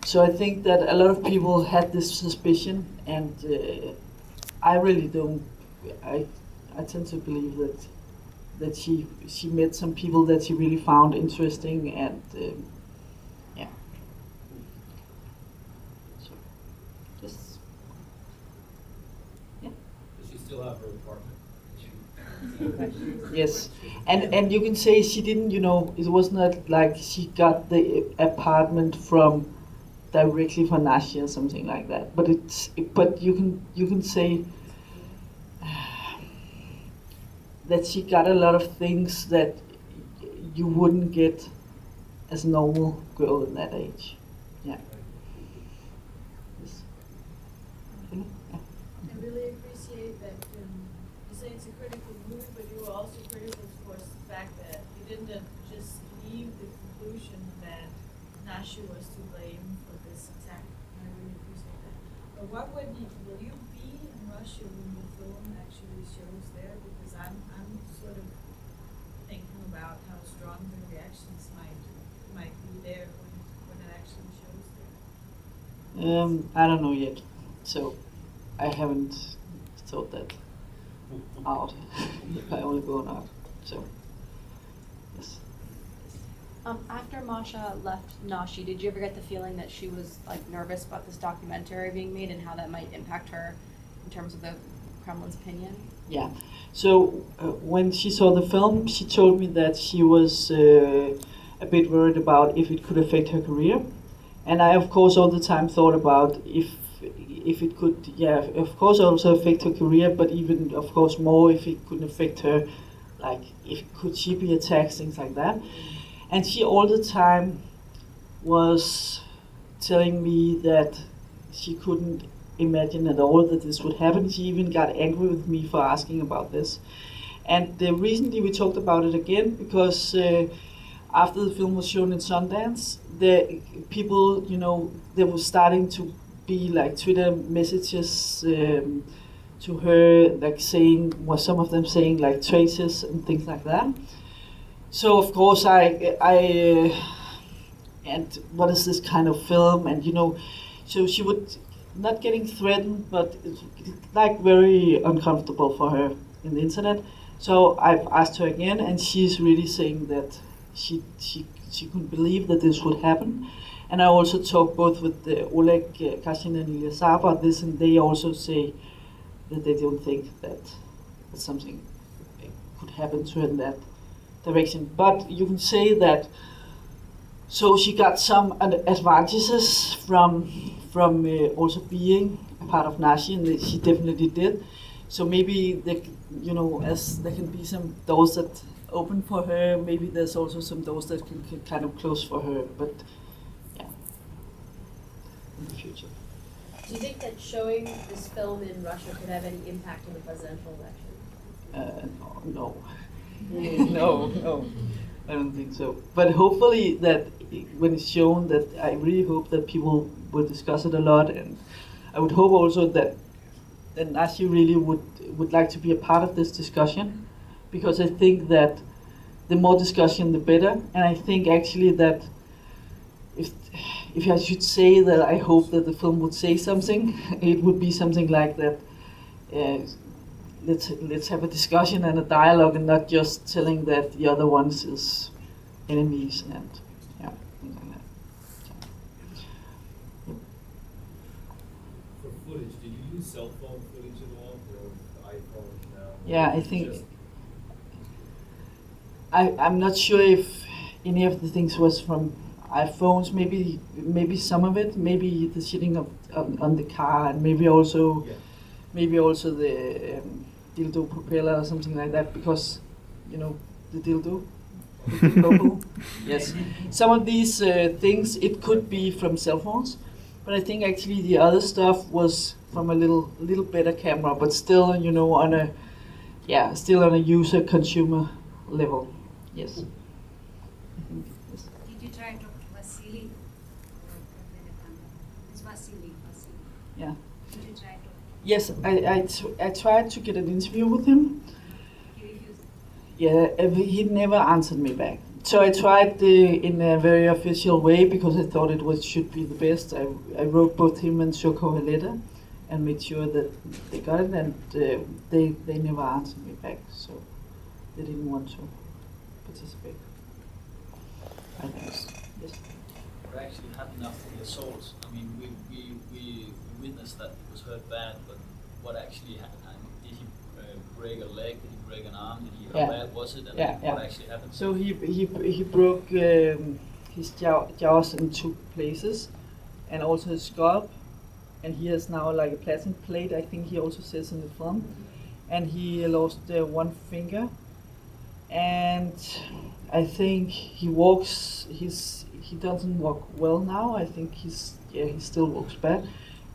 So I think that a lot of people had this suspicion, and I really don't. I tend to believe that she met some people that she really found interesting, and yeah. So just yeah. Does she still have her apartment? Yes, and you can say she didn't. It was not like she got the apartment from directly from Nashi or something like that. But you can say that she got a lot of things that you wouldn't get as a normal girl in that age. Yeah. Yes. Okay. Yeah. I really appreciate that you say it's a critical move, but you were also critical towards the fact that you didn't just leave the conclusion that Nashi was to blame for this attack. I really appreciate that. But what will you be in Russia when the film actually shows there? Because I'm sort of thinking about how strong the reactions might be there when it actually shows there. I don't know yet, so I haven't thought that out. If I only go out, so yes. After Masha left Nashi, did you ever get the feeling that she was nervous about this documentary being made and how that might impact her in terms of the Kremlin's opinion? Yeah. So when she saw the film, she told me that she was a bit worried about if it could affect her career, and I of course all the time thought about if it could, yeah, of course also affect her career, but even of course more if it could affect her, like if could she be attacked, things like that. And she all the time was telling me that she couldn't imagine at all that this would happen. She even got angry with me for asking about this. And recently we talked about it again because after the film was shown in Sundance, the people, there was starting to be like Twitter messages to her, like saying, some of them saying like traitors and things like that. So of course and what is this kind of film? And so she would not getting threatened, but it's like very uncomfortable for her in the internet. So I've asked her again, and she's really saying that she couldn't believe that this would happen. And I also talked both with Oleg, Kashin, and Ilya about this, and they also say that they don't think that something could happen to her in that direction. But you can say that, so she got some advantages from also being a part of Nashi, and she definitely did. So maybe as there can be some doors that open for her, maybe there's also some doors that can kind of close for her. But yeah, in the future. Do you think that showing this film in Russia could have any impact on the presidential election? No. No, I don't think so. But hopefully that when it's shown, that I really hope that people will discuss it a lot, and I would hope also that Nashi really would like to be a part of this discussion, because I think that the more discussion, the better. And I think actually that if I should say that I hope that the film would say something, it would be something like that. Let's have a discussion and a dialogue, and not just telling that the other ones is enemies and yeah, things like that. So, For footage, did you use cell phone footage at all, or with iPhones now? yeah, I think I'm not sure if any of the things was from iPhones. Maybe some of it. Maybe the sitting on the car, and maybe also the dildo propeller or something like that, because the dildo. Yes, some of these things it could be from cell phones, but I think actually the other stuff was from a little better camera, but still on a user consumer level. Yes. Did you try to talk to Vasily? It's Vasily. Yeah. Did you try to? Yes, I tried to get an interview with him. He refused. Yeah, he never answered me back. So I tried in a very official way because I thought it should be the best. I wrote both him and Shoko a letter and made sure that they got it, and they never answered me back, so they didn't want to participate. I think. Yes. What actually happened after the assault? I mean, we witnessed that it was hurt bad, but what actually happened? I mean, did he break a leg? Did he break an arm? Did he? How bad was it? And what actually happened? So he broke his jaws in 2 places, and also his scalp, and he has now like a platinum plate. I think he also says in the film, and he lost 1 finger, and I think he walks. He doesn't walk well now. I think he still walks bad.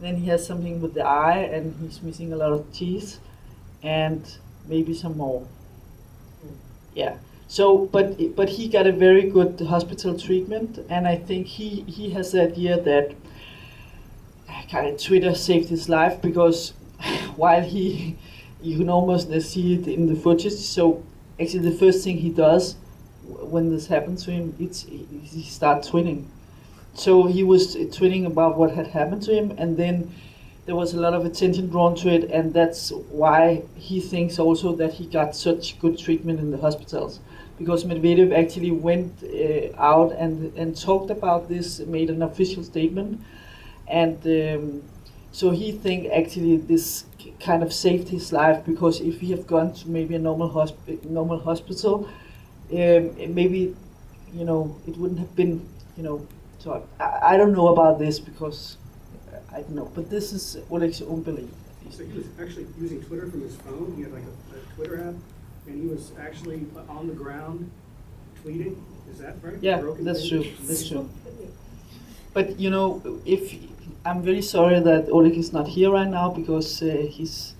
Then he has something with the eye, and he's missing a lot of teeth, and maybe some more. Yeah. So, but he got a very good hospital treatment, and I think he has the idea that kind of Twitter saved his life, because while you can almost see it in the footage. So actually, the first thing he does when this happens to him, he starts tweeting. So he was tweeting about what had happened to him, and then there was a lot of attention drawn to it, and that's why he thinks also that he got such good treatment in the hospitals, because Medvedev actually went out and talked about this, made an official statement, and so he think actually this kind of saved his life, because if he had gone to maybe a normal hospital, maybe it wouldn't have been So I don't know about this, because I don't know, but this is Oleg's own belief. So he was actually using Twitter from his phone. He had like a Twitter app, and he was actually on the ground tweeting. Is that right? Yeah, that's true. That's true. But if I'm very sorry that Oleg is not here right now, because he's